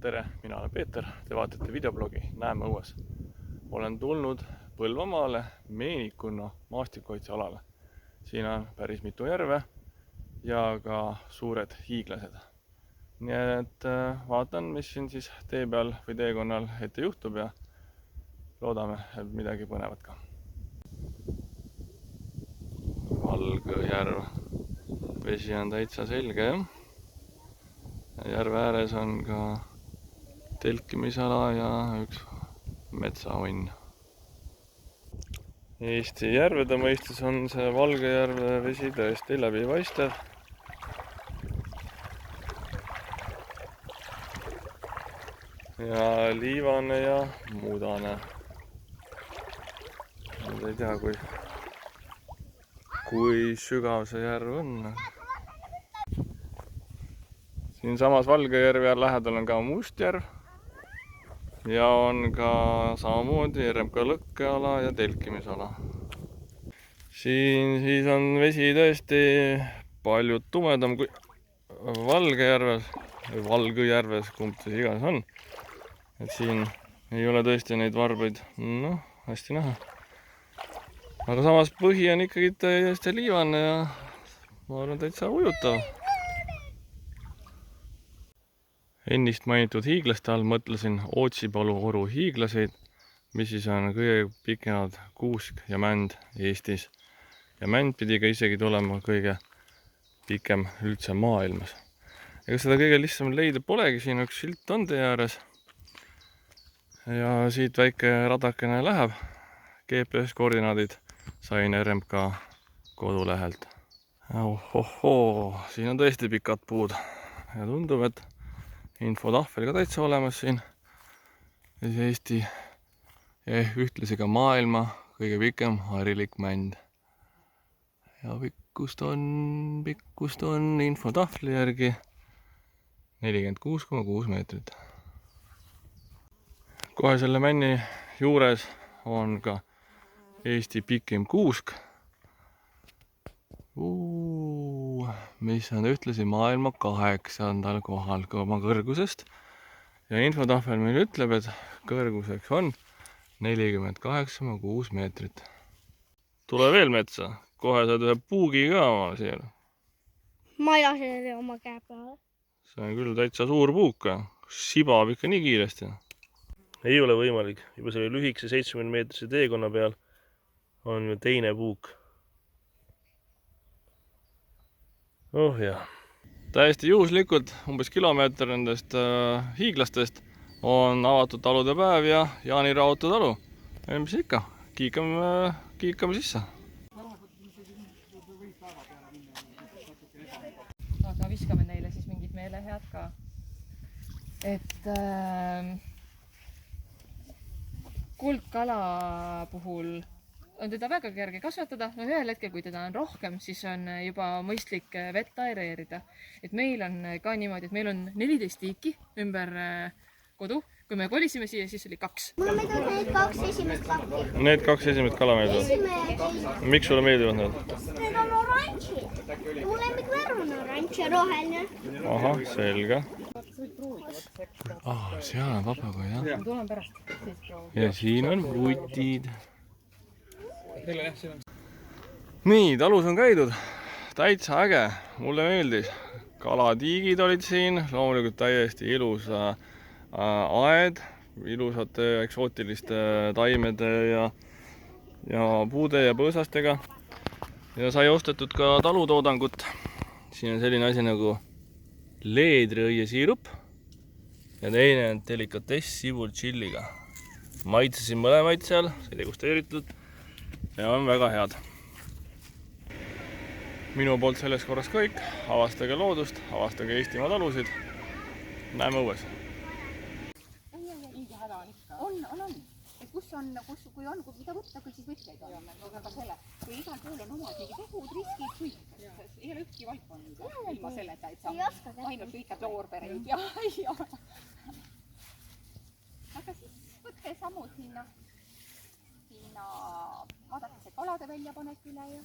tere, mina olen Peeter, te vaatate videoblogi Näeme õues. Olen tulnud Põlvamaale Meenikunno maastikukaitsealale. Siin on päris mitu järve ja ka suured hiiglased. Nii et vaatan, mis siin siis tee peal või teekonnal ette juhtub ja loodame, et midagi põnevat ka. Valgõjärv. Vesi on täitsa selge, jah. Järve ääres on ka telkimisala ja üks metsaonn. Eesti järvede mõistes on see Valgõjärve vesi tõesti läbipaistev. Ja liivane ja muudane. Nüüd ei tea, kui sügav see järv on. Siin samas Valgõjärve lähedal on ka Mustjärv ja on ka samamoodi RMK lõkkeala ja telkimisala. Siin siis on vesi tõesti palju tumedam kui Valgõjärves või Valgõjärves, kumb see iganes on. Et siin ei ole tõesti neid varbeid, hästi näha. Aga samas põhi on ikkagi täiesti liivane ja ma arvan täitsa ujutav. Ennist mainitud hiiglaste all mõtlesin Ootsipalu oru hiiglaseid, mis siis on kõige pikemad kuusk ja mänd Eestis. Ja mänd pidi ka isegi tulema kõige pikem üldse maailmas. Ega seda kõige lihtsam leida polegi, siin üks silt on tee ääres. Ja siit väike radakene läheb. GPS-koordinaadid sain RMK kodulehelt. Ohohoo, siin on tõesti pikad puud. Ja tundub, et infotahvel ka täitsa olemas siin. Eesti ja ühtlasi ka maailma kõige pikem harilik mänd. Ja pikkust on infotahvli järgi 46,6 meetrit. Kohe selle männi juures on ka Eesti pikim kuusk, mis on ühtlasi maailma 8. kohal oma kõrgusest. Ja infotahvel meil ütleb, et kõrguseks on 48,6 meetrit. Tule veel metsa, kohe saad ühe puugi ka oma siia. Ma ei lase oma käe peale. See on küll täitsa suur puuk, sibab ikka nii kiiresti. Ei ole võimalik, juba selle lühikese 70 meetrise teekonna peal on ju teine puuk. Oh jah. Täiesti juhuslikult, umbes kilomeeter nendest hiiglastest on avatud talude päev ja Jaani Raudtee talu. Ja mis ikka, kiikame sisse. Aga viskame neile siis mingid meelehead ka. Et kuldkala puhul on teda väga kerge kasvatada, ühel hetkel, kui teda on rohkem, siis on juba mõistlik vett aereerida. Et meil on ka niimoodi, et meil on 14 tiiki ümber kodu. Kui me kolisime siia, siis oli 2. Mulle meeldivad need 2 esimest pakki. Need 2 esimest kala meeldivad? Miks sulle meeldivad need? Need on oranžid. Mu lemmikvärv on oranž ja roheline. Ahah, selge. Seal on papagoi, jah? Ma tulen pärast. Ja siin on vutid. Nii, talus on käidud. Täitsa äge, mulle meeldis. Kalatiigid olid siin, loomulikult täiesti ilus aed, ilusate eksootiliste taimede ja puude ja põõsastega. Ja sai ostetud ka talutoodangut. Siin on selline asi nagu leedriõiesiirup ja teine on delikatess sibul chilliga. Maitsesin mõlemaid seal, sai degusteeritud. Ja on väga head. Minu poolt selles korras kõik. Avastage loodust, avastage Eestimaa talusid. Näeme õues. On. Et kus on, kui mida võtta, küll siis võtjaid on. Aga selle, kui igal pool on omad mingid õhud, riskid, kõik. Ei ole ükski vaip on ilma selleta, et sa ainult lõikad loorbereid ja. Aga siis võtke sammud sinna vaadake see kalade väljapanek üle ja